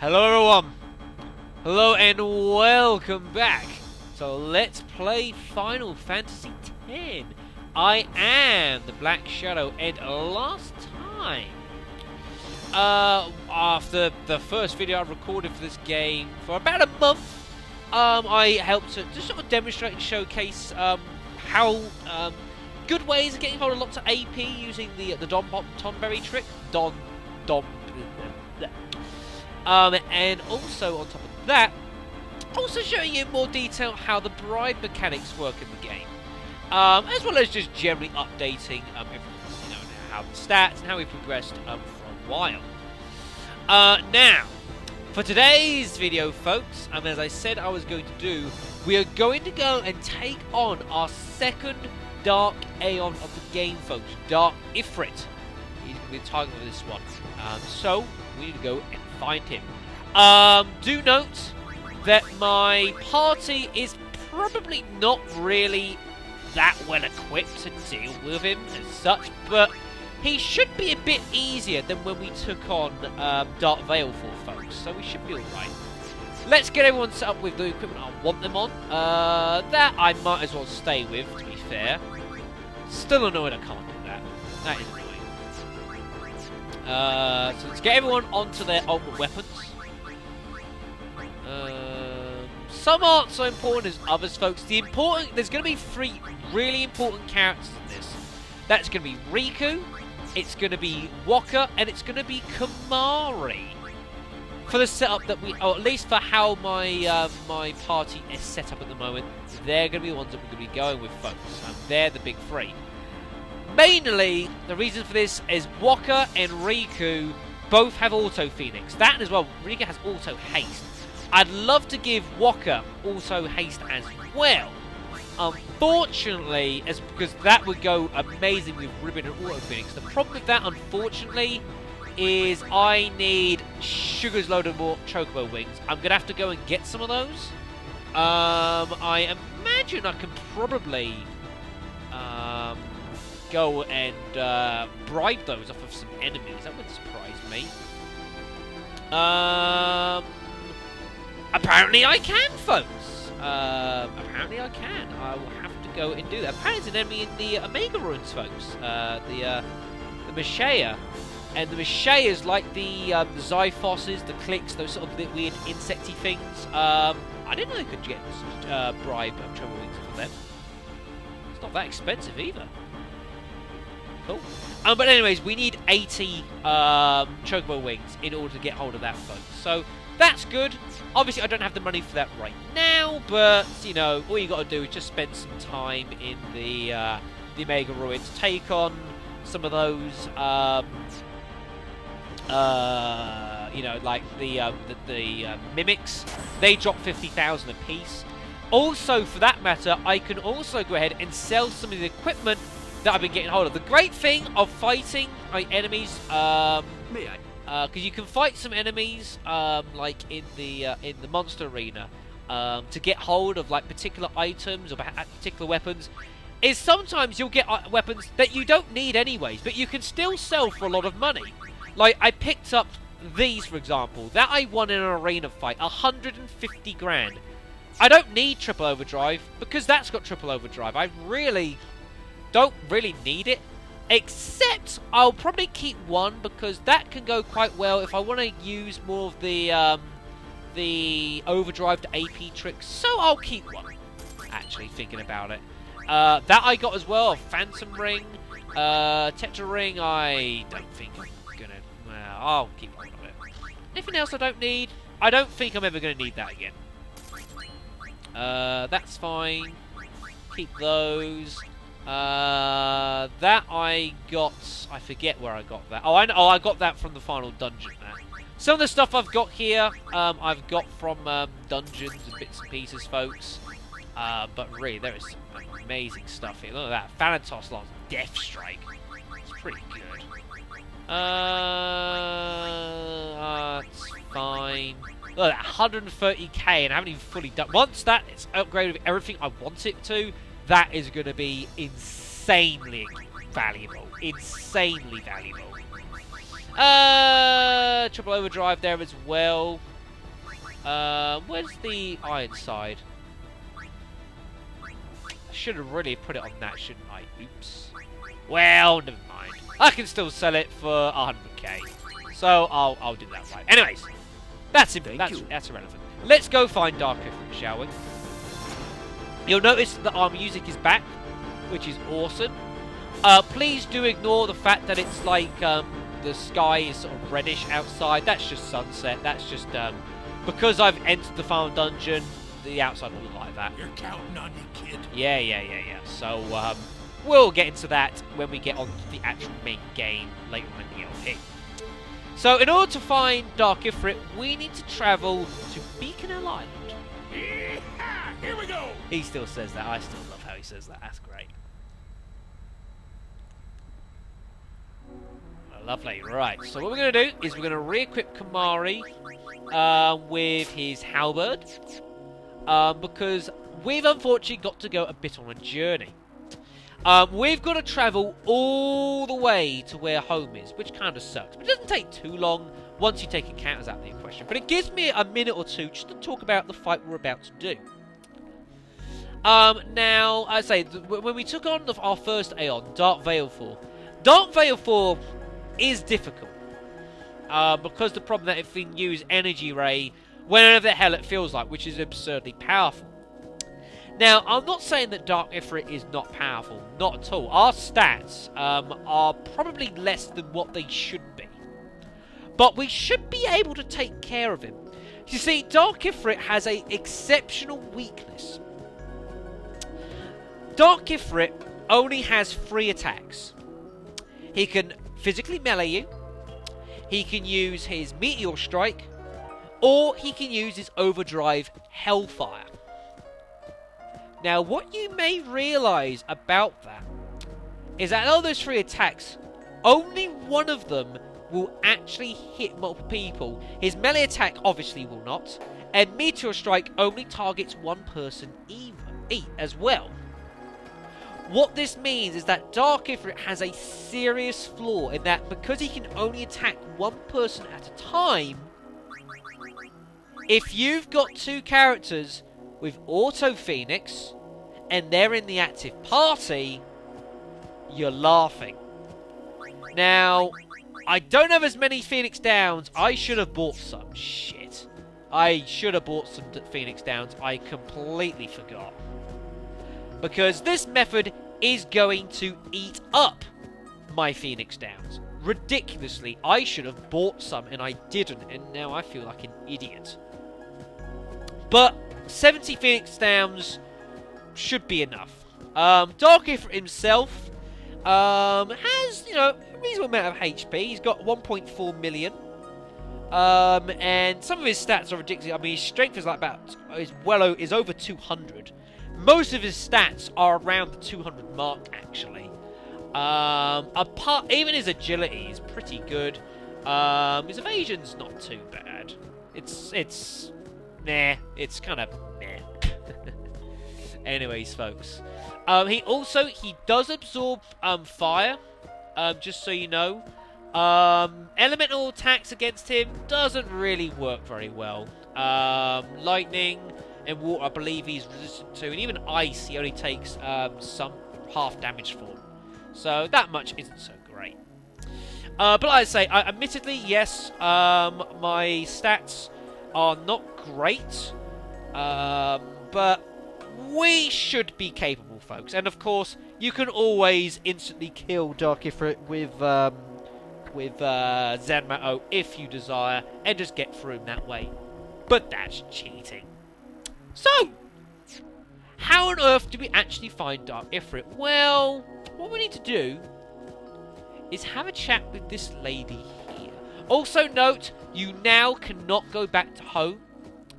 Hello everyone! Hello and welcome back! So let's play Final Fantasy X. I am the Black Shadow, and last time, after the first video I recorded for this game for about a month, I helped to just sort of demonstrate and showcase how good ways of getting hold of lots of AP using the Tonberry trick. And also on top of that, also showing you in more detail how the bribe mechanics work in the game, as well as just generally updating everything, how the stats and how we progressed for a while. Now, for today's video, folks, as I said I was going to do, we are going to go and take on our second Dark Aeon of the game, folks, Dark Ifrit. He's going to be the target of this one. So we need to go and find him. Do note that my party is probably not really that well equipped to deal with him as such, but he should be a bit easier than when we took on Dark Veil for, folks, so we should be alright. Let's get everyone set up with the equipment I want them on. That I might as well stay with, to be fair. Still annoyed I can't do that. That is annoying. So let's get everyone onto their ultimate weapons. Some aren't so important as others, folks. There's going to be 3 really important characters in this. That's going to be Riku, it's going to be Wakka, and it's going to be Kamari. For the setup that or at least for how my my party is set up at the moment, they're going to be the ones that we're going to be going with, folks. They're the big 3. Mainly, the reason for this is Wakka and Riku both have Auto Phoenix. That as well, Riku has Auto Haste. I'd love to give Wakka Auto Haste as well. Unfortunately, because that would go amazing with Ribbon and Auto Phoenix. The problem with that, unfortunately, is I need Sugar's load of more Chocobo wings. I'm going to have to go and get some of those. I imagine I can probably go and bribe those off of some enemies. That wouldn't surprise me. Apparently I can, folks. Apparently I can. I will have to go and do that. Apparently it's an enemy in the Omega Ruins, folks. The Mashaya. And the Mashayas, like the Zyphoses, the Clicks, those sort of weird insecty things. I didn't know you could get bribe Trouble Wings for them. It's not that expensive either. Cool. But anyways, we need 80 Chocobo Wings in order to get hold of that, folks. So that's good. Obviously, I don't have the money for that right now, but all you got to do is just spend some time in the Omega Ruins, take on some of those, like the mimics. They drop 50,000 apiece. Also, for that matter, I can also go ahead and sell some of the equipment that I've been getting hold of. The great thing of fighting enemies, because you can fight some enemies like in the monster arena to get hold of like particular items or particular weapons, is sometimes you'll get weapons that you don't need anyways, but you can still sell for a lot of money. Like I picked up these, for example, that I won in an arena fight, 150 grand. I don't need triple overdrive because that's got triple overdrive. I really don't need it. Except I'll probably keep one because that can go quite well if I want to use more of the overdrive to AP tricks. So I'll keep one. Actually, thinking about it, that I got as well. A Phantom Ring, Tetra Ring. I don't think I'm gonna. Well, I'll keep one of it. Anything else I don't need? I don't think I'm ever gonna need that again. That's fine. Keep those. That I got, I forget where I got that. Oh, I know. Oh, I got that from the final dungeon. Some of the stuff I've got here, I've got from dungeons and bits and pieces, folks. But really, there is some amazing stuff here. Look at that, Thanatos Lance Death Strike. It's pretty good. It's fine. Look at that, 130k, and I haven't even fully done. Once that it's upgraded with everything I want it to, that is going to be insanely valuable. Insanely valuable. Triple overdrive there as well. Where's the iron side? I should have really put it on that, shouldn't I? Oops. Well, never mind. I can still sell it for 100k. So I'll do that right. Anyways, that's irrelevant. Let's go find Dark Aeon, shall we? You'll notice that our music is back, which is awesome. Please do ignore the fact that it's like the sky is sort of reddish outside. That's just sunset. That's just because I've entered the final dungeon, the outside will look like that. You're counting on you, kid. Yeah. So we'll get into that when we get on to the actual main game later on in the LP. So in order to find Dark Aeon, we need to travel to Bikannel Island. Yeah, here we go. He still says that. I still love how he says that. That's great. Lovely. Right. So what we're going to do is we're going to re-equip Kamari with his halberd because we've unfortunately got to go a bit on a journey. We've got to travel all the way to where home is, which kind of sucks. But it doesn't take too long once you take encounters out of the equation. But it gives me a minute or two just to talk about the fight we're about to do. Now, I say, when we took on our first Aeon, Dark Aeon is difficult. Because the problem that it can use Energy Ray whenever the hell it feels like, which is absurdly powerful. Now, I'm not saying that Dark Aeon is not powerful, not at all. Our stats are probably less than what they should be. But we should be able to take care of him. You see, Dark Aeon has an exceptional weakness. Dark Aeon only has 3 attacks. He can physically melee you, he can use his Meteor Strike, or he can use his Overdrive Hellfire. Now, what you may realise about that is that out of those 3 attacks, only one of them will actually hit multiple people. His melee attack obviously will not, and Meteor Strike only targets one person as well. What this means is that Dark Aeon has a serious flaw in that because he can only attack one person at a time, if you've got 2 characters with Auto Phoenix and they're in the active party, you're laughing. Now, I don't have as many Phoenix Downs. I should have bought some. Shit. I should have bought some Phoenix Downs. I completely forgot. Because this method is going to eat up my Phoenix Downs. Ridiculously, I should have bought some and I didn't, and now I feel like an idiot. But 70 Phoenix Downs should be enough. Dark Aeon himself has, a reasonable amount of HP. He's got 1.4 million. And some of his stats are ridiculous. I mean, his strength is like is over 200. Most of his stats are around the 200 mark, actually. Even his agility is pretty good. His evasion's not too bad. It's kind of meh. Anyways, folks. He does absorb fire. Just so you know. Elemental attacks against him doesn't really work very well. Lightning and water, I believe he's resistant to, and even ice, he only takes some half damage for. So that much isn't so great. But like I say, admittedly, yes, my stats are not great, but we should be capable, folks. And of course, you can always instantly kill Dark Aeon with Zanmato if you desire, and just get through him that way. But that's cheating. So, how on earth do we actually find Dark Aeon? Well, what we need to do is have a chat with this lady here. Also note, you now cannot go back to home.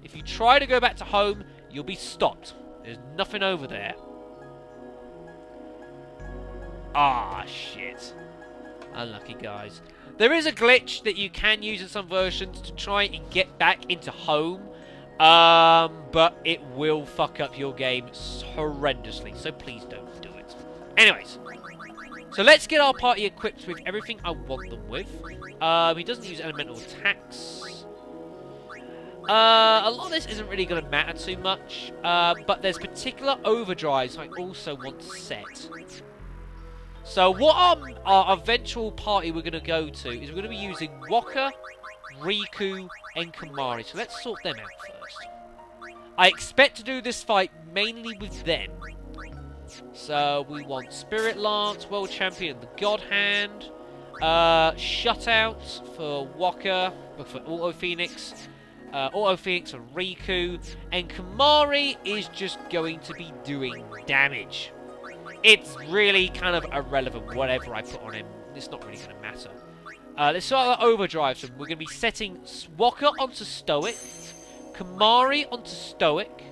If you try to go back to home, you'll be stopped. There's nothing over there. Ah, shit. Unlucky, guys. There is a glitch that you can use in some versions to try and get back into home. But it will fuck up your game horrendously, so please don't do it. Anyways, so let's get our party equipped with everything I want them with. He doesn't use elemental attacks. A lot of this isn't really going to matter too much, but there's particular overdrives I also want to set. So what our eventual party we're going to go to is we're going to be using Waka, Riku, and Kamari. So let's sort them out first. I expect to do this fight mainly with them. So we want Spirit Lance, World Champion, the God Hand, Shutouts for Waka, for Auto Phoenix. Auto Phoenix and Riku, and Kamari is just going to be doing damage. It's really kind of irrelevant whatever I put on him. It's not really going to matter. Let's start with overdrive. So we're going to be setting Waka onto Stoic, Kamari onto Stoic,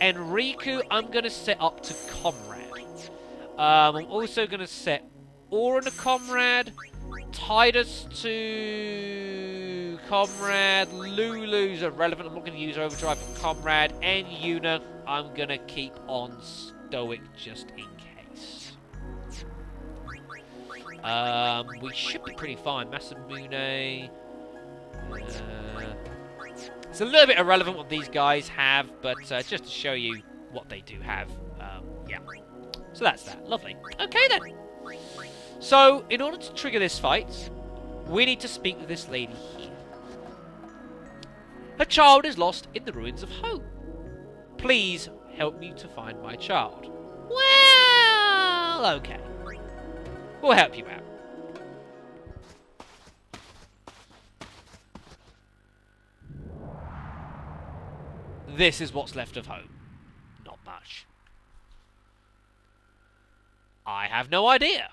and Riku I'm going to set up to Comrade. I'm also going to set Aura to Comrade, Tidus to Comrade, Lulu's irrelevant, I'm not going to use Overdrive for Comrade, and Yuna I'm going to keep on Stoic just in case. We should be pretty fine. Masamune. It's a little bit irrelevant what these guys have, but just to show you what they do have. Yeah. So that's that. Lovely. Okay then. So, in order to trigger this fight, we need to speak with this lady here. Her child is lost in the ruins of home. Please help me to find my child. Well, okay. We'll help you out. This is what's left of home. Not much. I have no idea.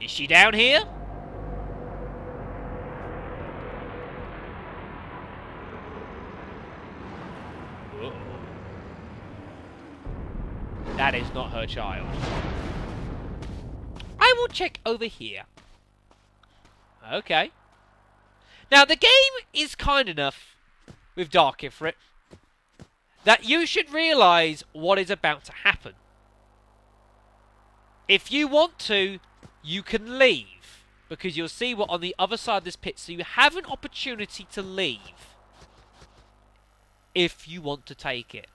Is she down here? Whoa. That is not her child. I will check over here. Okay. Now, the game is kind enough with Dark Aeon that you should realise what is about to happen. If you want to, you can leave, because you'll see what on the other side of this pit, so you have an opportunity to leave if you want to take it.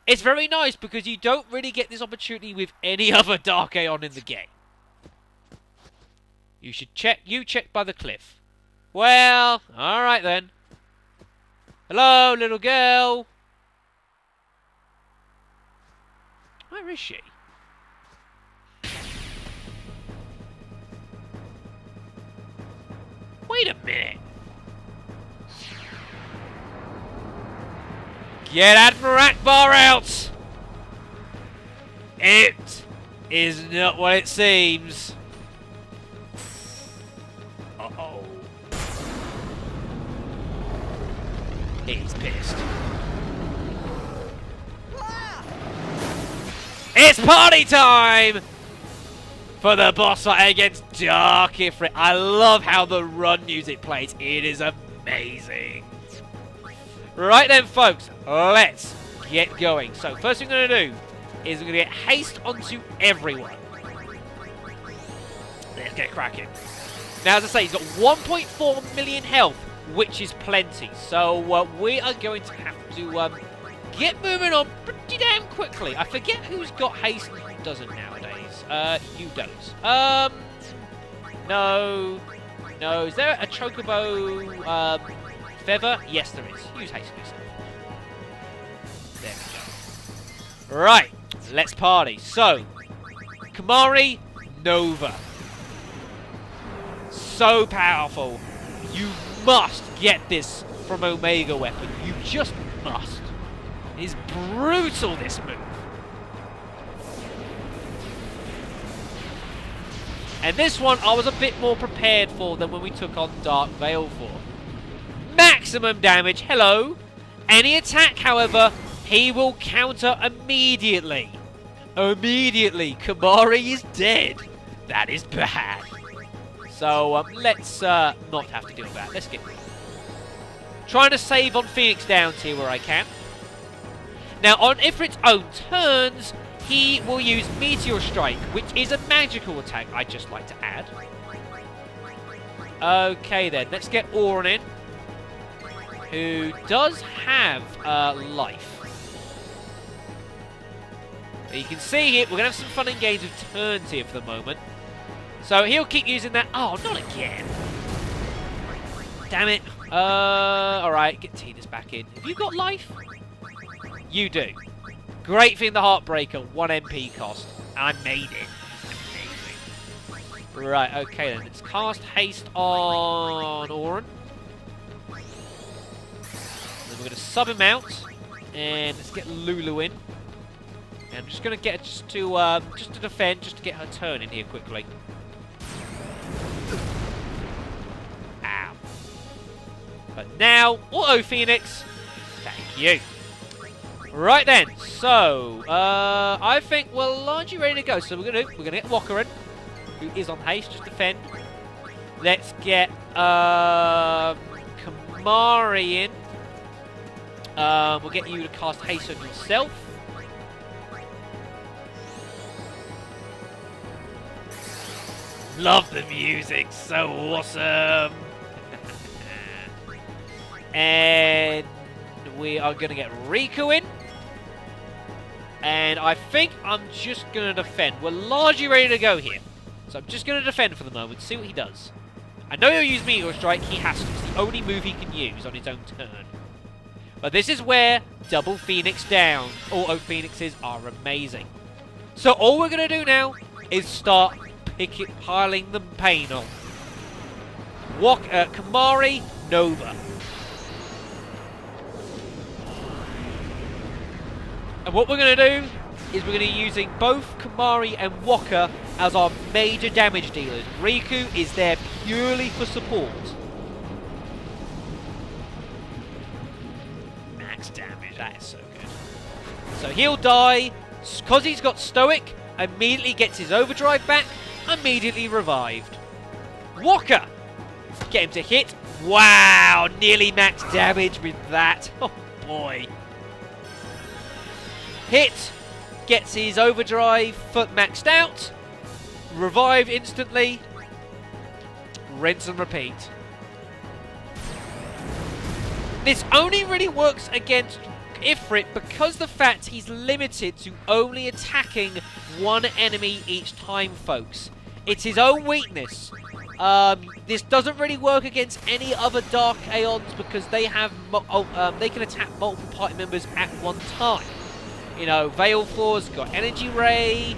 It's very nice because you don't really get this opportunity with any other Dark Aeon in the game. You should check. You check by the cliff. Well, alright then. Hello, little girl. Where is she? Wait a minute. Get Admiral Akbar out. It is not what it seems. Uh-oh. He's pissed. It's party time! For the boss fight against Dark Aeon. I love how the run music plays. It is amazing. Right then, folks. Let's get going. So, first thing I'm going to do is I'm going to get haste onto everyone. Let's get cracking. Now, as I say, he's got 1.4 million health, which is plenty. So, we are going to have to get moving on pretty damn quickly. I forget who's got haste and who doesn't nowadays. You don't. No. No. Is there a chocobo feather? Yes, there is. Use haste yourself. There we go. Right. Let's party. So, Kamari Nova. So powerful. You must get this from Omega Weapon. You just must. It is brutal, this move. And this one I was a bit more prepared for than when we took on Dark Veil for. Maximum damage, hello. Any attack, however, he will counter immediately. Immediately. Kamari is dead. That is bad. So let's not have to deal with that. Let's get going. Trying to save on Phoenix Downs here where I can. Now, on Ifrit's own turns, he will use Meteor Strike, which is a magical attack, I'd just like to add. Okay then, let's get Oren in, who does have life. You can see here, we're going to have some fun and games with turns here for the moment. So he'll keep using that. Oh, not again. Damn it. Alright, get Tina's back in. Have you got life? You do. Great thing, the Heartbreaker, 1 MP cost. I made it. Amazing. Right, okay then. Let's cast Haste on Oren. Then we're going to sub him out. And let's get Lulu in. And I'm just going to get her just to defend, just to get her turn in here quickly. Ow. But now, Auto Phoenix. Thank you. Right then, so I think we're largely ready to go. So we're gonna get Walker in, who is on haste, just defend. Let's get Kamari in. We'll get you to cast haste on yourself. Love the music, so awesome. And we are going to get Riku in. And I think I'm just going to defend. We're largely ready to go here. So I'm just going to defend for the moment, see what he does. I know he'll use Meteor Strike, he has to. It's the only move he can use on his own turn. But this is where double Phoenix down. Auto Phoenixes are amazing. So all we're going to do now is start piling the pain on. Kamari, Nova. And what we're going to do is we're going to be using both Kamari and Waka as our major damage dealers. Riku is there purely for support. Max damage, that is so good. So he'll die, because he's got Stoic, immediately gets his overdrive back, immediately revived. Waka! Get him to hit. Wow, nearly max damage with that. Oh boy. Hit, gets his overdrive foot maxed out, revive instantly, rinse and repeat. This only really works against Ifrit because the fact he's limited to only attacking one enemy each time, folks. It's his own weakness. This doesn't really work against any other Dark Aeons because they have they can attack multiple party members at one time. You know, Veilfor's got Energy Ray.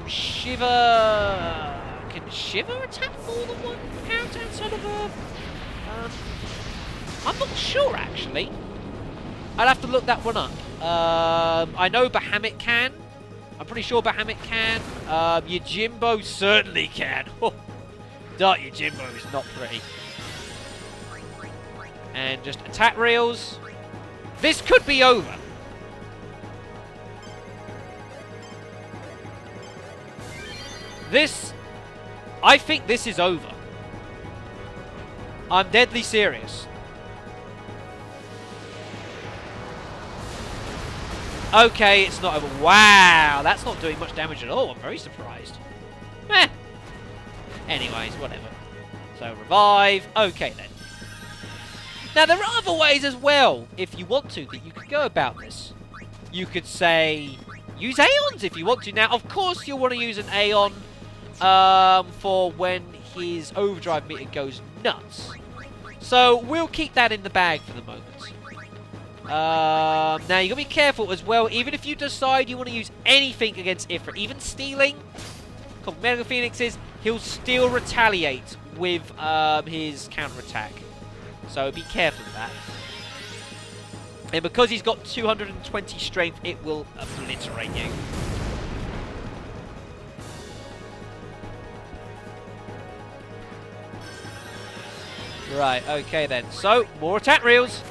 Shiva... Can Shiva attack more than one character outside of her? I'm not sure, actually. I'll have to look that one up. I know Bahamut can. I'm pretty sure Bahamut can. Yojimbo certainly can. Dark Yojimbo is not pretty. And just attack reels. This could be over. I think this is over. I'm deadly serious. Okay, it's not over. Wow, that's not doing much damage at all. I'm very surprised. Eh. Anyways, whatever. So, revive. Okay, then. Now, there are other ways as well, if you want to, that you could go about this. You could say, use Aeons if you want to. Now, of course, you'll want to use an Aeon for when his overdrive meter goes nuts. So we'll keep that in the bag for the moment. Now you gotta be careful as well. Even if you decide you want to use anything against Ifrit, even stealing, called Mega Phoenixes, he'll still retaliate with his counterattack. So be careful of that. And because he's got 220 strength, it will obliterate you. Right, okay then. So, more attack reels.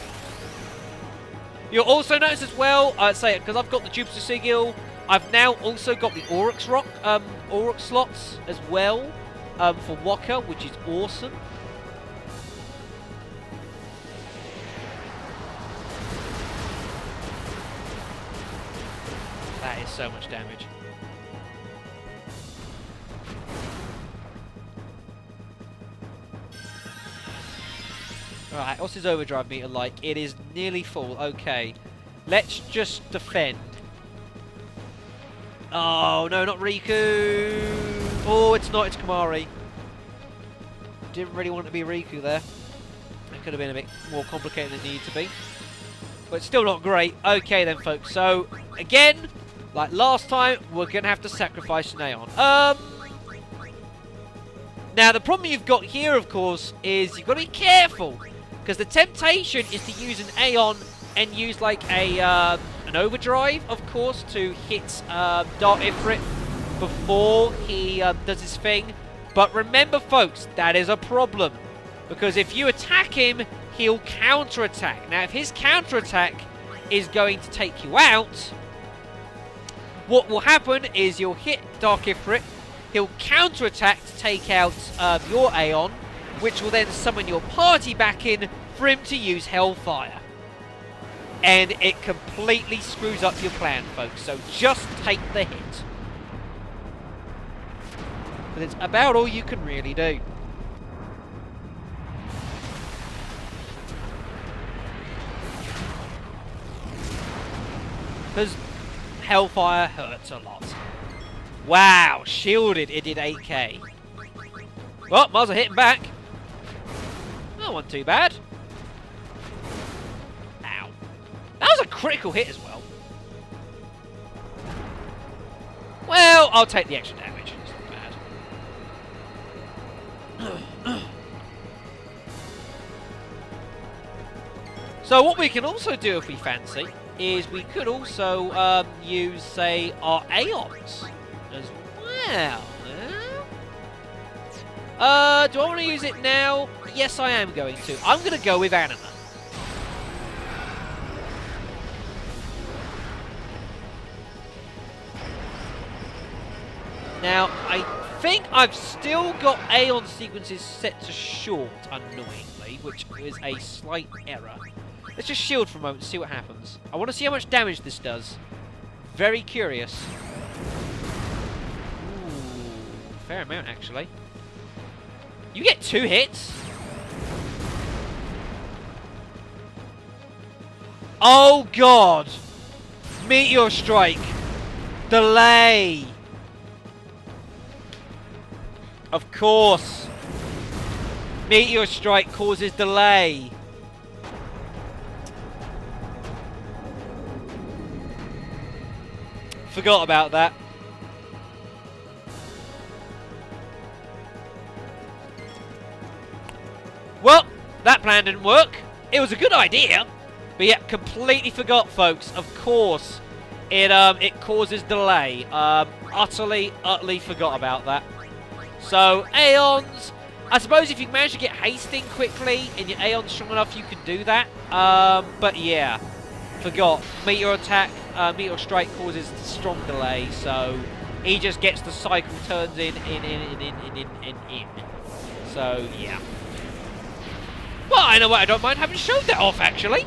You'll also notice as well, because I've got the Jupiter Sigil, I've now also got the Aurochs slots as well for Waka, which is awesome. That is so much damage. Alright, what's his overdrive meter like? It is nearly full. Okay. Let's just defend. Oh, no, not Riku. Oh, it's not. It's Kamari. Didn't really want it to be Riku there. That could have been a bit more complicated than it needed to be. But it's still not great. Okay then, folks. So, again, like last time, we're going to have to sacrifice an Aeon. Now, the problem you've got here, of course, is you've got to be careful. Because the temptation is to use an Aeon and use like a an overdrive, of course, to hit Dark Ifrit before he does his thing. But remember, folks, that is a problem. Because if you attack him, he'll counter-attack. Now, if his counter-attack is going to take you out, what will happen is you'll hit Dark Ifrit, he'll counter-attack to take out your Aeon, which will then summon your party back in for him to use Hellfire. And it completely screws up your plan, folks, so just take the hit. But it's about all you can really do. Because Hellfire hurts a lot. Wow, shielded, it did 8k. Well, might as well hit him back. That wasn't too bad. Ow. That was a critical hit as well. Well, I'll take the extra damage. It's not bad. So what we can also do if we fancy is we could also use, say, our Aeons as well. Do I want to use it now? Yes, I am going to. I'm going to go with Anima. Now, I think I've still got Aeon sequences set to short, unknowingly, which is a slight error. Let's just shield for a moment and see what happens. I want to see how much damage this does. Very curious. Ooh, fair amount, actually. You get 2 hits? Oh, God! Meteor Strike. Delay. Of course. Meteor Strike causes delay. Forgot about that. Well, that plan didn't work. It was a good idea, but yeah, completely forgot, folks. Of course, it causes delay. Utterly forgot about that. So, Aeons. I suppose if you manage to get hasting quickly and your Aeon's strong enough, you can do that. But yeah, forgot. Meteor attack, Meteor Strike causes strong delay, so he just gets the cycle turns in. So, yeah. Well, I know what, I don't mind having showed that off, actually.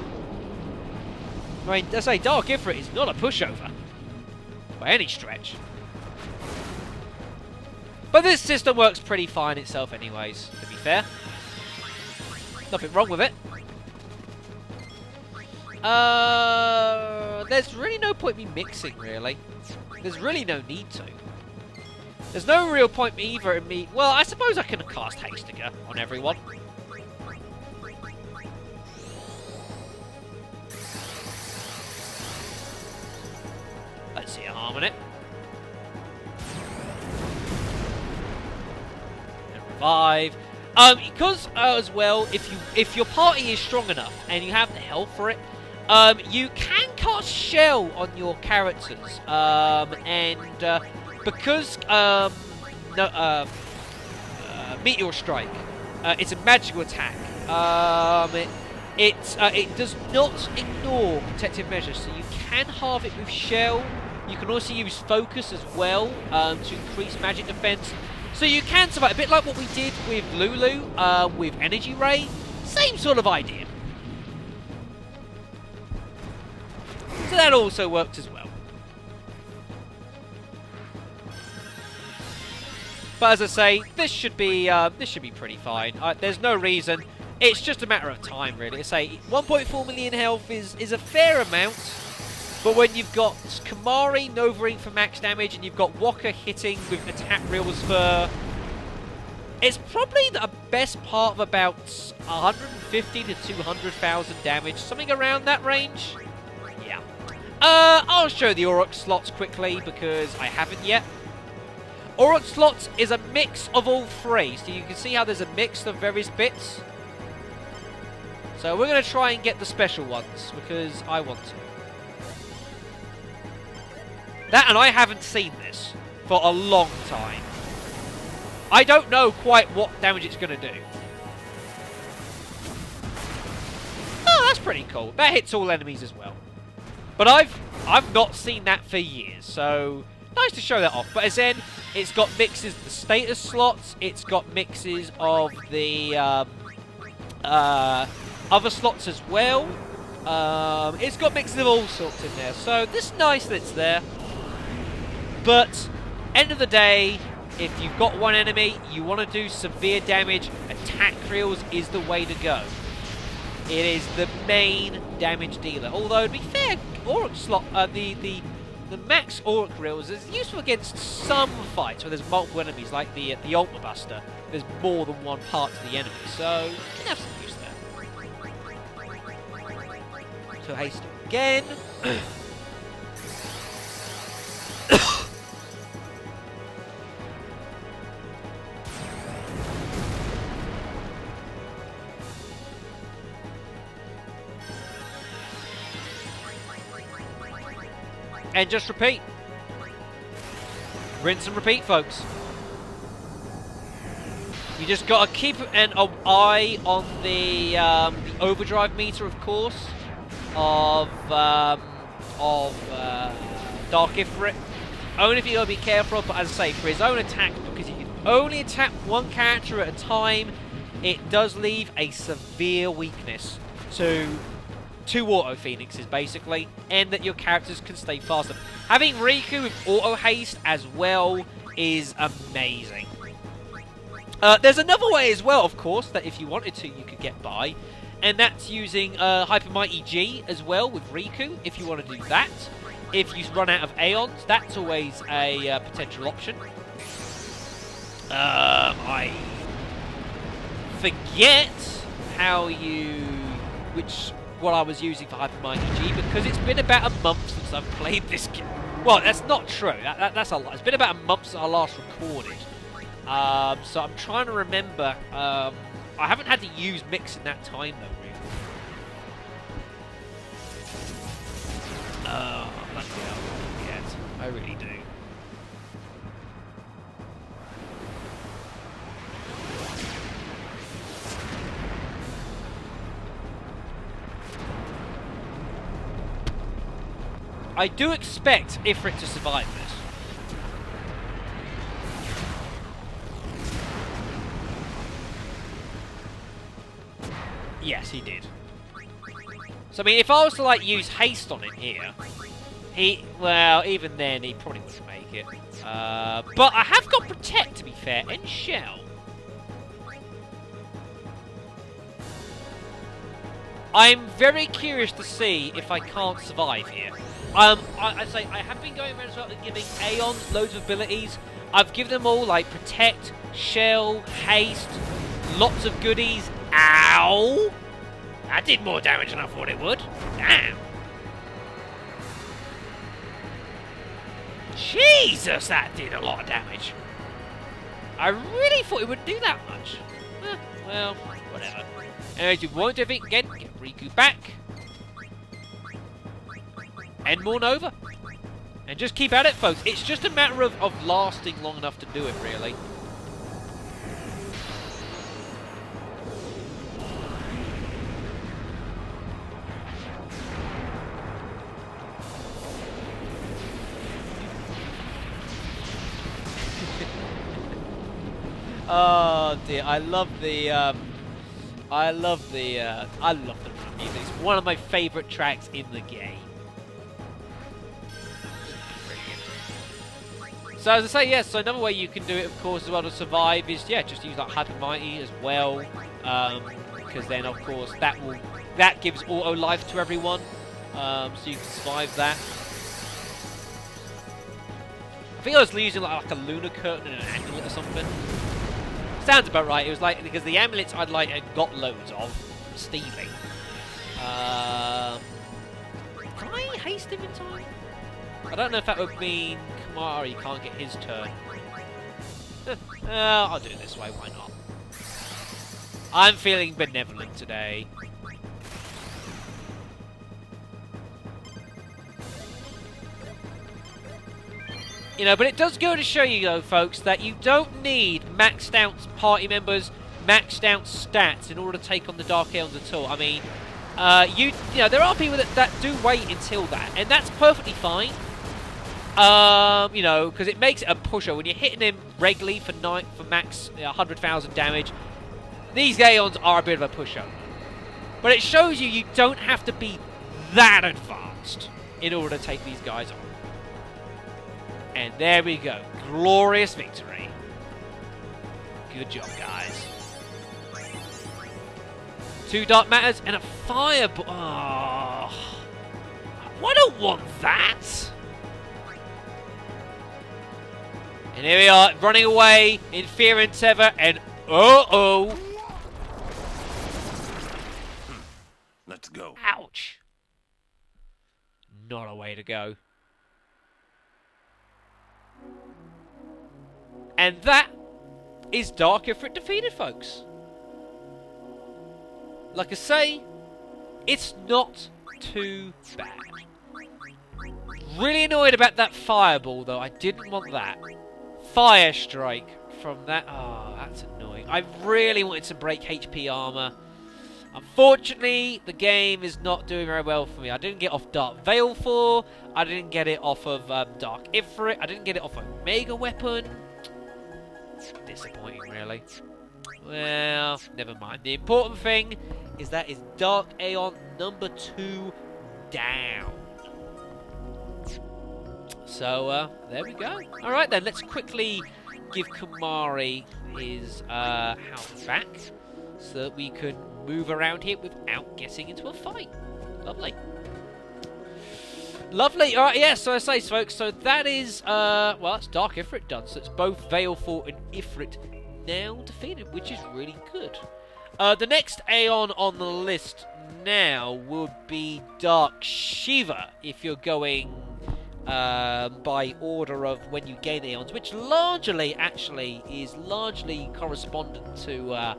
I mean, I say Dark Ifrit is not a pushover. By any stretch. But this system works pretty fine itself anyways, to be fair. Nothing wrong with it. There's really no point me mixing, really. There's really no need to. There's no real point either in me... Well, I suppose I can cast Hastinger on everyone. Let's see a harm in it. And revive. Because as well, if your party is strong enough and you have the health for it, you can cast Shell on your characters. Because Meteor Strike, it's a magical attack. It does not ignore protective measures, so you can halve it with Shell. You can also use Focus as well to increase magic defense. So you can survive, a bit like what we did with Lulu with Energy Ray. Same sort of idea. So that also worked as well. But as I say, this should be pretty fine. There's no reason. it's just a matter of time, really. I say 1.4 million health is a fair amount, but when you've got Kamari Novering for max damage and you've got Walker hitting with attack reels for... It's probably the best part of about 150 to 200,000 damage, something around that range. Yeah. I'll show the Auroch slots quickly because I haven't yet. Auroch slots is a mix of all three, so you can see how there's a mix of various bits. So we're going to try and get the special ones because I want to. That, and I haven't seen this for a long time. I don't know quite what damage it's going to do. Oh, that's pretty cool. That hits all enemies as well. But I've not seen that for years, so nice to show that off. But as in, it's got mixes of the status slots. It's got mixes of the other slots as well. It's got mixes of all sorts in there. So this is nice that it's there. But end of the day, if you've got one enemy, you want to do severe damage, attack reels is the way to go. It is the main damage dealer. Although, to be fair, Auroch slot, the max Auroch reels is useful against some fights where there's multiple enemies, like the Ultima Buster. There's more than one part to the enemy, so you can have some use there. So haste again. And just repeat. Rinse and repeat, folks. You just got to keep an eye on the overdrive meter, of course, of Dark Ifrit. Only if you got to be careful, but as I say, for his own attack, because you can only attack one character at a time, it does leave a severe weakness to two auto phoenixes basically, and that your characters can stay faster. Having Riku with auto haste as well is amazing. There's another way as well, of course, that if you wanted to, you could get by, and that's using Hyper Mighty G as well with Riku, if you want to do that. If you run out of Aeons, that's always a potential option. I forget how what I was using for Hyper Mighty G, because it's been about a month since I've played this game. Well, that's not true. That's a lie. It's been about a month since I last recorded. So I'm trying to remember. I haven't had to use Mix in that time, though, really. Bloody hell, I forget. I really do. I do expect Ifrit to survive this. Yes, he did. So, I mean, if I was to, like, use haste on him here, well, even then, he probably wouldn't make it. But I have got Protect, to be fair, and Shell. I'm very curious to see if I can't survive here. I'd say I have been going around as well and giving Aeons loads of abilities. I've given them all, like, Protect, Shell, Haste, lots of goodies. Ow! That did more damage than I thought it would. Damn. Jesus, that did a lot of damage. I really thought it would do that much. Well, whatever. Anyways, you won't do anything again. Get Riku back. And more Nova. And just keep at it, folks. It's just a matter of lasting long enough to do it, really. Oh dear, I love the music. It's one of my favourite tracks in the game. So as I say, yes, so another way you can do it, of course, as well to survive is, yeah, just use like Hyper Mighty as well. because then of course that gives auto life to everyone, so you can survive that. I think I was using like a lunar curtain and an amulet or something. Sounds about right. It was like because the amulets I'd got loads of from stealing. Can I haste him in time? I don't know if that would mean Kamari can't get his turn. I'll do it this way, why not? I'm feeling benevolent today. You know, but it does go to show you, though, folks, that you don't need maxed out party members, maxed out stats in order to take on the Dark Aeons at all. I mean, you know, there are people that do wait until that, and that's perfectly fine. You know, because it makes it a pusher when you're hitting him regularly for max 100,000 damage. These Aeons are a bit of a pusher, but it shows you don't have to be that advanced in order to take these guys on. And there we go, glorious victory. Good job, guys. 2 Dark Matters and a Fireball. Oh, I don't want that. And here we are, running away in fear and terror, and uh-oh. Let's go. Ouch. Not a way to go. And that is Dark Ifrit defeated, folks. Like I say, it's not too bad. Really annoyed about that Fireball, though. I didn't want that. Fire Strike from that. Oh, that's annoying. I really wanted to break HP armor. Unfortunately, the game is not doing very well for me. I didn't get off Dark Veil 4. I didn't get it off of Dark Ifrit. I didn't get it off of Mega Weapon. Disappointing, really. Well, never mind. The important thing is that is Dark Aeon number 2 down. So, there we go. Alright then, let's quickly give Kamari his health back so that we can move around here without getting into a fight. Lovely. Lovely. Alright, yeah, so I say, folks, so that is, well, that's Dark Ifrit done. So it's both Veilful and Ifrit now defeated, which is really good. The next Aeon on the list now would be Dark Shiva, if you're going by order of when you gain Aeons, which largely, actually, is largely correspondent to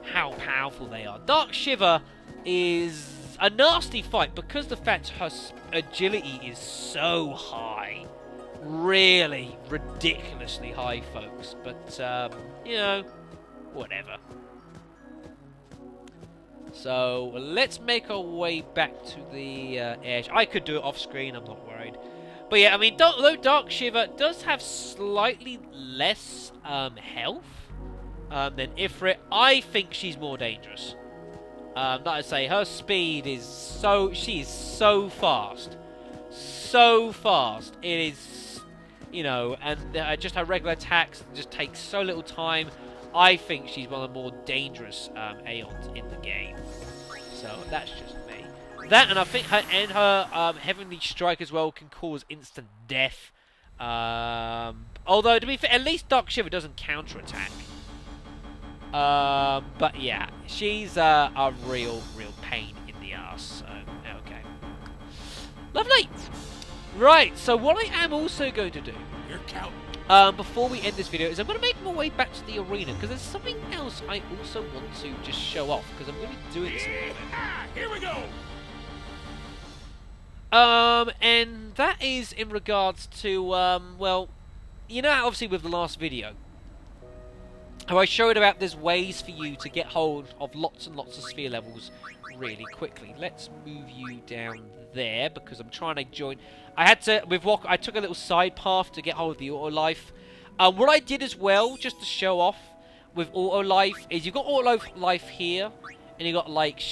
how powerful they are. Dark Shiva is a nasty fight because the fact her agility is so high. Really ridiculously high, folks. But, you know, whatever. So, let's make our way back to the edge. I could do it off screen, I'm not worried. But yeah, I mean, though Dark Shiva does have slightly less health than Ifrit, I think she's more dangerous. Like I say, her speed is she is so fast. So fast. It is, you know, and just her regular attacks just take so little time. I think she's one of the more dangerous Aeons in the game. So that's just me. That, and I think her Heavenly Strike as well can cause instant death. Although, to be fair, at least Dark Shiva doesn't counter-attack. But yeah, she's a real pain in the ass. So, okay. Lovely! Right, so what I am also going to do... You're counting. Before we end this video is I'm going to make my way back to the arena because there's something else I also want to just show off because I'm going to be doing this in a minute. Here we go. And that is in regards to, well, you know, obviously with the last video, how I showed about there's ways for you to get hold of lots and lots of sphere levels really quickly. Let's move you down there because I'm trying to join. I had to, I took a little side path to get hold of the auto life. What I did as well, just to show off with auto life, is you've got auto life here, and you've got like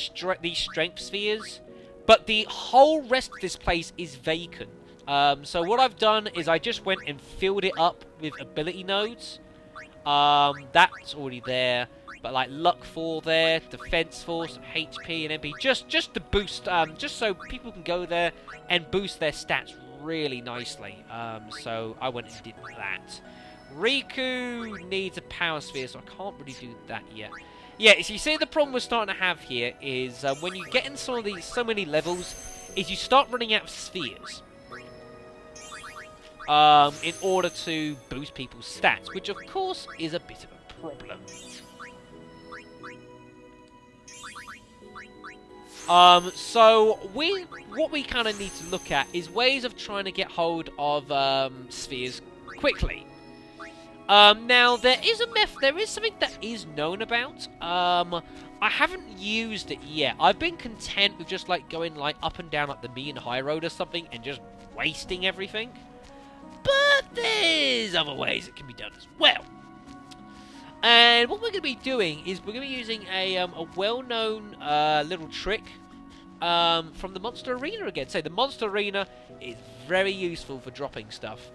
these strength spheres, but the whole rest of this place is vacant. So what I've done is I just went and filled it up with ability nodes. That's already there. But like luck 4 there, defense 4, some HP and MP, just to boost, just so people can go there and boost their stats really nicely. So I went and did that. Riku needs a power sphere, so I can't really do that yet. Yeah, so you see the problem we're starting to have here is when you get in so many levels, is you start running out of spheres. In order to boost people's stats, which of course is a bit of a problem. So what we kind of need to look at is ways of trying to get hold of spheres quickly. Now there is something that is known about. I haven't used it yet. I've been content with just like going like up and down like the mean high road or something and just wasting everything. But there's other ways it can be done as well. And what we're going to be doing is we're going to be using a well-known little trick from the Monster Arena again. So the Monster Arena is very useful for dropping stuff.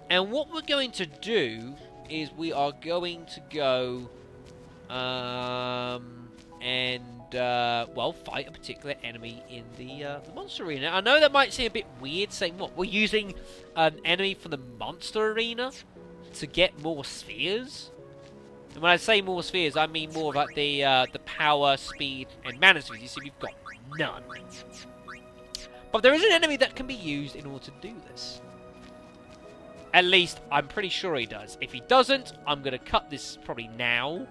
And what we're going to do is we are going to go well, fight a particular enemy in the Monster Arena. I know that might seem a bit weird, saying, what, we're using an enemy from the Monster Arena to get more spheres? And when I say more spheres, I mean more about the power, speed, and mana spheres. You see, we've got none. But there is an enemy that can be used in order to do this. At least, I'm pretty sure he does. If he doesn't, I'm going to cut this probably now.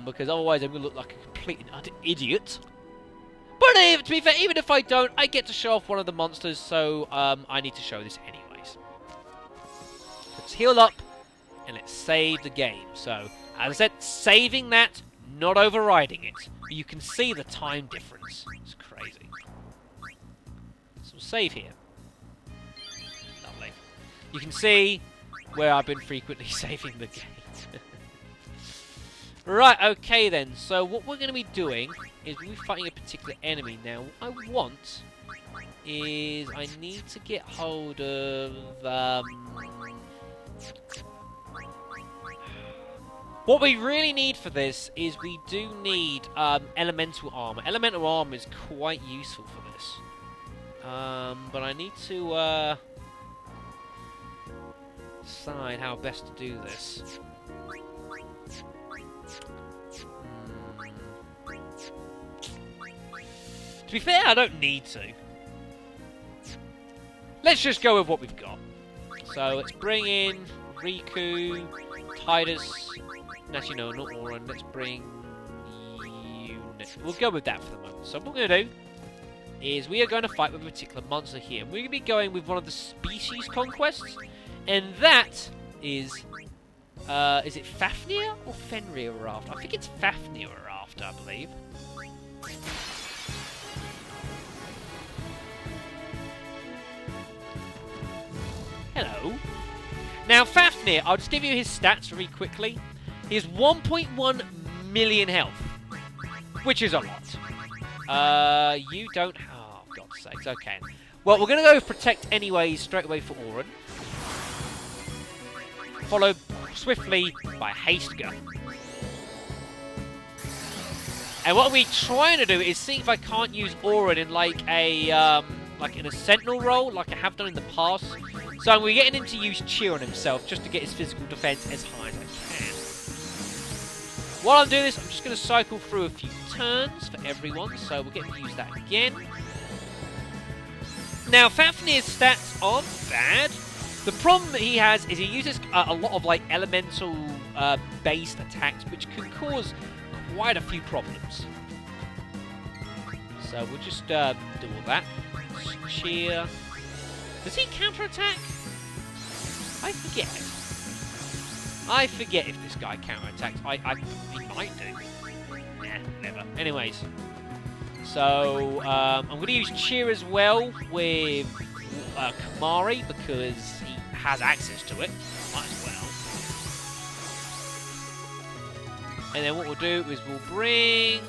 Because otherwise I'm going to look like a complete and utter idiot. But to be fair, even if I don't, I get to show off one of the monsters, so I need to show this anyways. Let's heal up, and let's save the game. So, as I said, saving that, not overriding it. But you can see the time difference. It's crazy. So we'll save here. Lovely. You can see where I've been frequently saving the game. Right, okay then. So what we're going to be doing is we're fighting a particular enemy. Now, what I want is I need to get hold of... What we really need for this is we do need elemental armor. Elemental armor is quite useful for this. But I need to decide how best to do this. To be fair, I don't need to. Let's just go with what we've got. So let's bring in Riku, Titus. Actually, no, not Auron. Let's bring you. We'll go with that for the moment. So what we're going to do is we are going to fight with a particular monster here. We're going to be going with one of the species conquests, and that is it Fafnir or Fenrir we're after? I think it's Fafnir we're after, I believe. Hello. Now, Fafnir, I'll just give you his stats very quickly. He has 1.1 million health, which is a lot. You don't... Oh, God's sakes, okay. Well, we're going to go with Protect anyways, straight away for Auron. Followed swiftly by Haste Gun. And what we're trying to do is see if I can't use Auron in like a... like in a sentinel role, like I have done in the past. So we're getting him to use Cheer on himself, just to get his physical defense as high as I can. While I'm doing this, I'm just going to cycle through a few turns for everyone, so we'll get to use that again. Now, Fafnir's stats aren't bad. The problem that he has is he uses a lot of like elemental based attacks, which can cause quite a few problems. So we'll just do all that. Cheer. Does he counterattack? I forget. I forget if this guy counterattacks. He might do. Nah, never. Anyways. So, I'm going to use Cheer as well with Kamari because he has access to it. Might as well. And then what we'll do is we'll bring...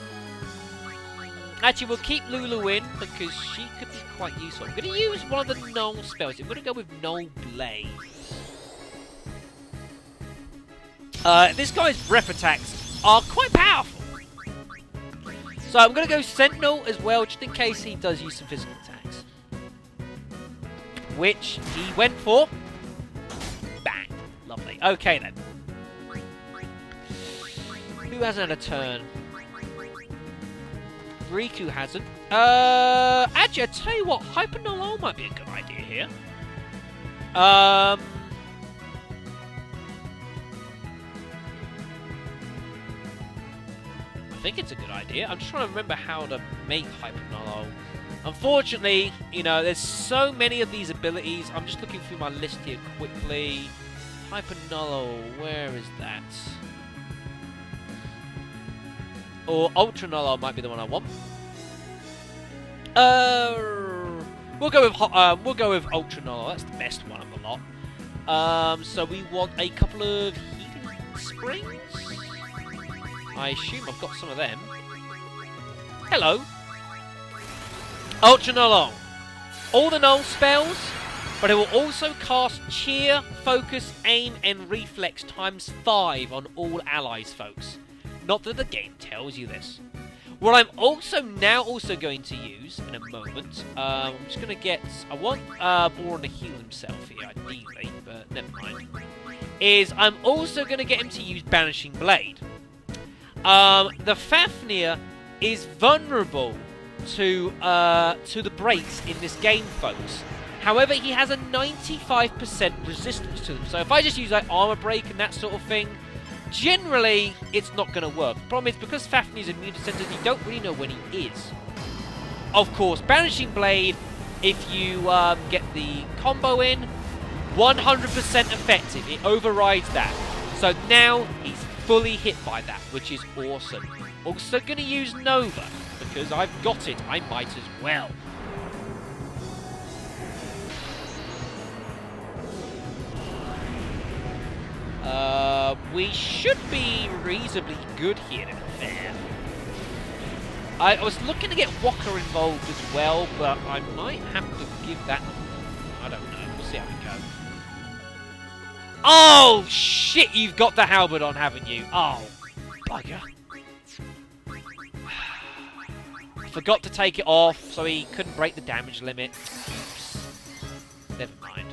Actually, we'll keep Lulu in because she could be quite useful. I'm going to use one of the Null spells. I'm going to go with Null Blaze. this guy's breath attacks are quite powerful. So I'm going to go Sentinel as well, just in case he does use some physical attacks. Which he went for. Bang. Lovely. Okay then. Who hasn't had a turn? Riku hasn't. Actually, I tell you what, Hyper might be a good idea here. I think it's a good idea. I'm just trying to remember how to make Hyper. Unfortunately, you know, there's so many of these abilities. I'm just looking through my list here quickly. Hyper, where is that? Or Ultra Nullo might be the one I want. We'll go with Ultra Nullo. That's the best one of the lot. So we want a couple of healing springs. I assume I've got some of them. Hello. Ultra Nullo. All the null spells, but it will also cast Cheer, Focus, Aim, and Reflex times 5 on all allies, folks. Not that the game tells you this. What I'm also going to use in a moment, I'm just going to get, I want Boron to heal himself here, ideally, but never mind, is I'm also going to get him to use Banishing Blade. The Fafnir is vulnerable to the breaks in this game, folks. However, he has a 95% resistance to them. So if I just use like Armor Break and that sort of thing, generally, it's not going to work. The problem is, because Fafnir's immune to Sentinels, you don't really know when he is. Of course, Banishing Blade, if you get the combo in, 100% effective. It overrides that. So now, he's fully hit by that, which is awesome. Also going to use Nova, because I've got it. I might as well. We should be reasonably good here, to be fair. I was looking to get Walker involved as well, but I might have to give that... I don't know. We'll see how we go. Oh, shit! You've got the halberd on, haven't you? Oh, bugger. Forgot to take it off, so he couldn't break the damage limit. Oops. Never mind.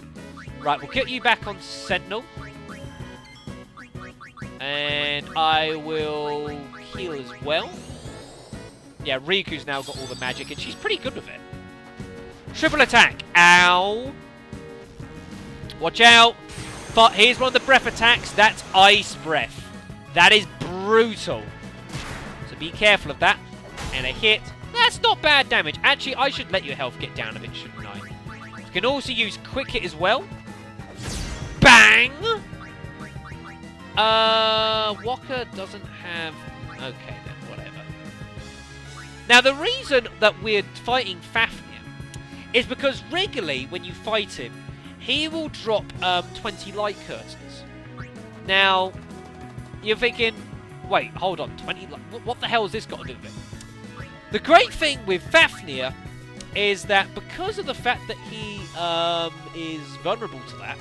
Right, we'll get you back on Sentinel. And I will heal as well. Yeah, Riku's now got all the magic, and she's pretty good with it. Triple attack. Ow. Watch out. But here's one of the breath attacks. That's Ice Breath. That is brutal. So be careful of that. And a hit. That's not bad damage. Actually, I should let your health get down a bit, shouldn't I? You can also use Quick Hit as well. Bang! Walker doesn't have... Okay, then, whatever. Now, the reason that we're fighting Fafnir is because regularly, when you fight him, he will drop 20 light curtains. Now, you're thinking, wait, hold on, 20 what the hell has this got to do with it? The great thing with Fafnir is that because of the fact that he is vulnerable to that,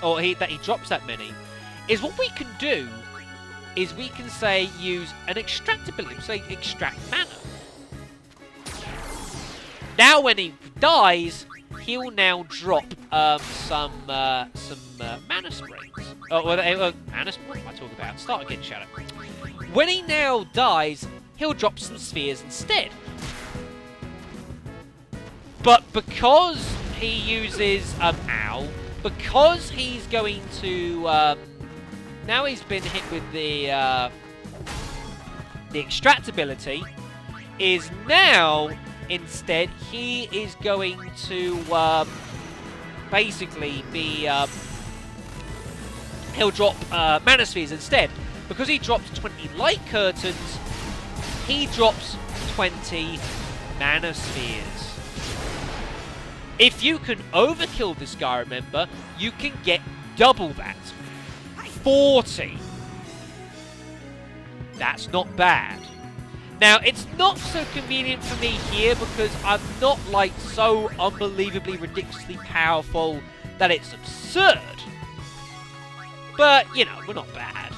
or that he drops that many, is what we can do is we can, say, use an extract ability, say, extract mana. Now when he dies, he'll now drop some mana springs. Mana springs? What am I talking about? Start again, Shadow. When he now dies, he'll drop some spheres instead. But because he uses because he's going to now he's been hit with the extract ability, is now instead he is going to basically be he'll drop mana spheres instead. Because he drops 20 light curtains, he drops 20 mana spheres. If you can overkill this guy, remember, you can get double that. 40. That's not bad. Now, it's not so convenient for me here because I'm not, like, so unbelievably, ridiculously powerful that it's absurd. But, you know, we're not bad.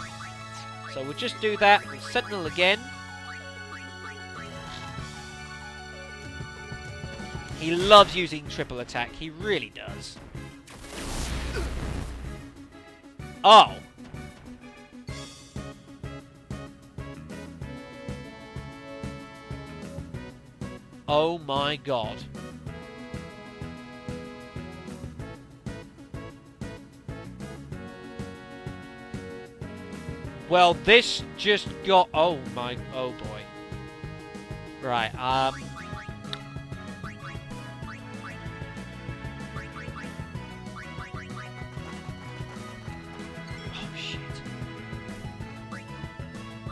So we'll just do that. We'll Sentinel again. He loves using triple attack. He really does. Oh. Oh my god. Well, this just got... Oh my... Oh boy. Right, Oh shit.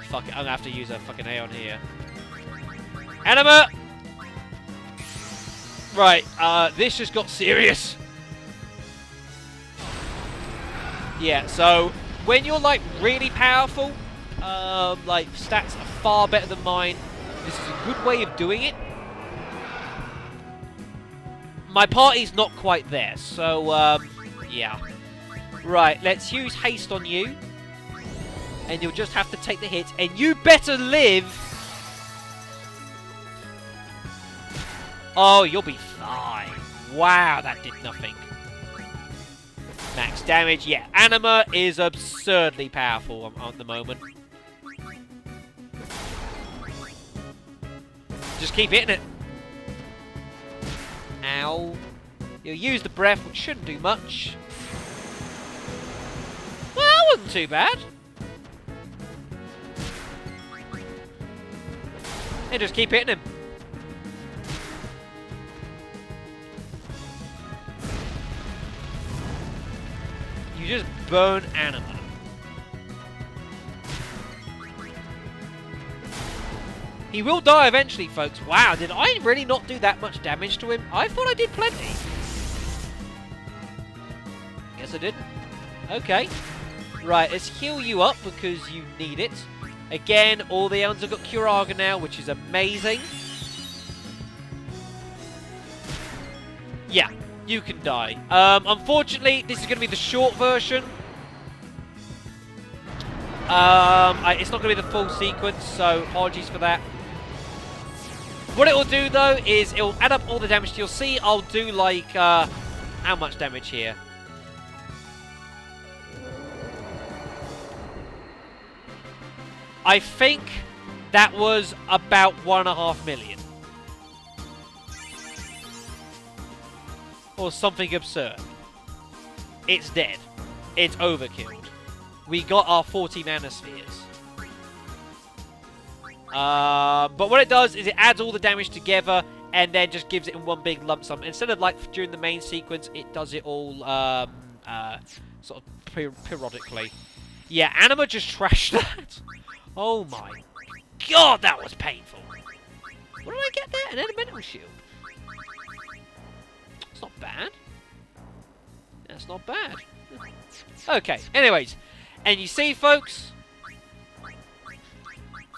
Fuck it, I'm gonna have to use a fucking Aeon here. Anima! Right, this just got serious. Yeah, so when you're like really powerful, like stats are far better than mine. This is a good way of doing it. My party's not quite there, so yeah. Right, let's use haste on you. And you'll just have to take the hit, and you better live. Oh, you'll be fine. Wow, that did nothing. Max damage, yeah. Anima is absurdly powerful at the moment. Just keep hitting it. Ow. You'll use the breath, which shouldn't do much. Well, that wasn't too bad. And just keep hitting him. You just burn Anima. He will die eventually, folks. Wow, did I really not do that much damage to him? I thought I did plenty. Guess I didn't. Okay. Right, let's heal you up because you need it. Again, all the Eons have got Curaga now, which is amazing. Yeah, you can die. Unfortunately, this is going to be the short version. It's not going to be the full sequence, so apologies for that. What it will do, though, is it will add up all the damage. You'll see I'll do, like, how much damage here? I think that was about 1.5 million. Or something absurd. It's dead. It's overkilled. We got our 40 mana spheres. But what it does is it adds all the damage together and then just gives it in one big lump sum. Instead of like during the main sequence, it does it all sort of periodically. Yeah, Anima just trashed that. Oh my god, that was painful. What did I get there? An elemental shield. It's not bad. That's not bad. Okay, anyways. And you see, folks,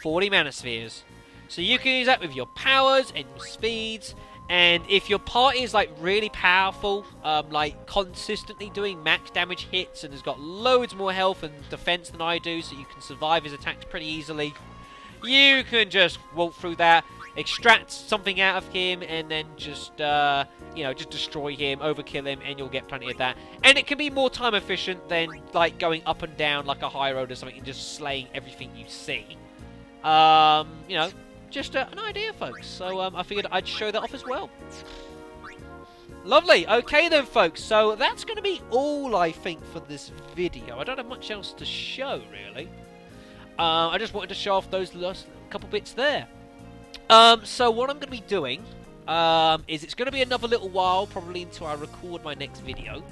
40 mana spheres. So you can use that with your powers and your speeds. And if your party is like really powerful, like consistently doing max damage hits and has got loads more health and defense than I do, so you can survive his attacks pretty easily, you can just walk through that, extract something out of him, and then just, you know, just destroy him, overkill him, and you'll get plenty of that. And it can be more time efficient than like going up and down like a high road or something and just slaying everything you see. You know, just an idea, folks. So I figured I'd show that off as well. Lovely. Okay then, folks. So that's going to be all, I think, for this video. I don't have much else to show, really. I just wanted to show off those last couple bits there. So what I'm going to be doing is it's going to be another little while, probably until I record my next video.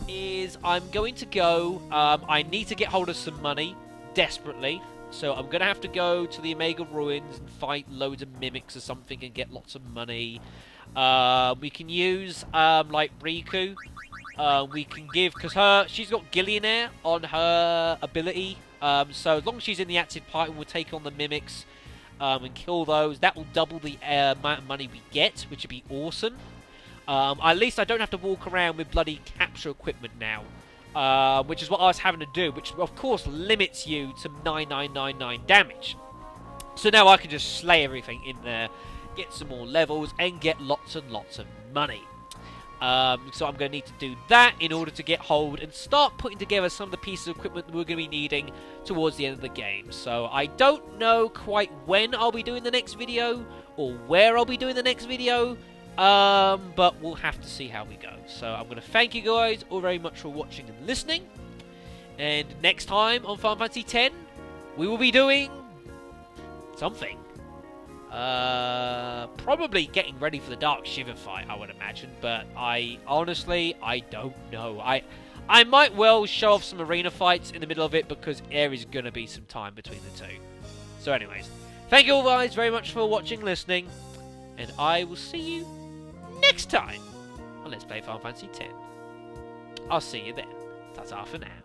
Is I'm going to go... I need to get hold of some money, desperately. So I'm going to have to go to the Omega Ruins and fight loads of mimics or something and get lots of money. We can use, like, Riku. We can give... Because she's got Gillionaire on her ability. So as long as she's in the active party, we'll take on the mimics and kill those. That will double the amount of money we get, which would be awesome. At least I don't have to walk around with bloody capture equipment now. which is what I was having to do, which of course limits you to 9999 damage. So now I can just slay everything in there, get some more levels, and get lots and lots of money. So I'm going to need to do that in order to get hold and start putting together some of the pieces of equipment that we're going to be needing towards the end of the game. So I don't know quite when I'll be doing the next video or where I'll be doing the next video, but we'll have to see how we go. So I'm going to thank you guys all very much for watching and listening. And next time on Final Fantasy X, we will be doing something. Probably getting ready for the Dark Shiver fight, I would imagine, but I don't know. I might well show off some arena fights in the middle of it because there is going to be some time between the two. So anyways, thank you all guys very much for watching and listening, and I will see you next time on Let's Play Final Fantasy X. I'll see you then. Ta-ta for now.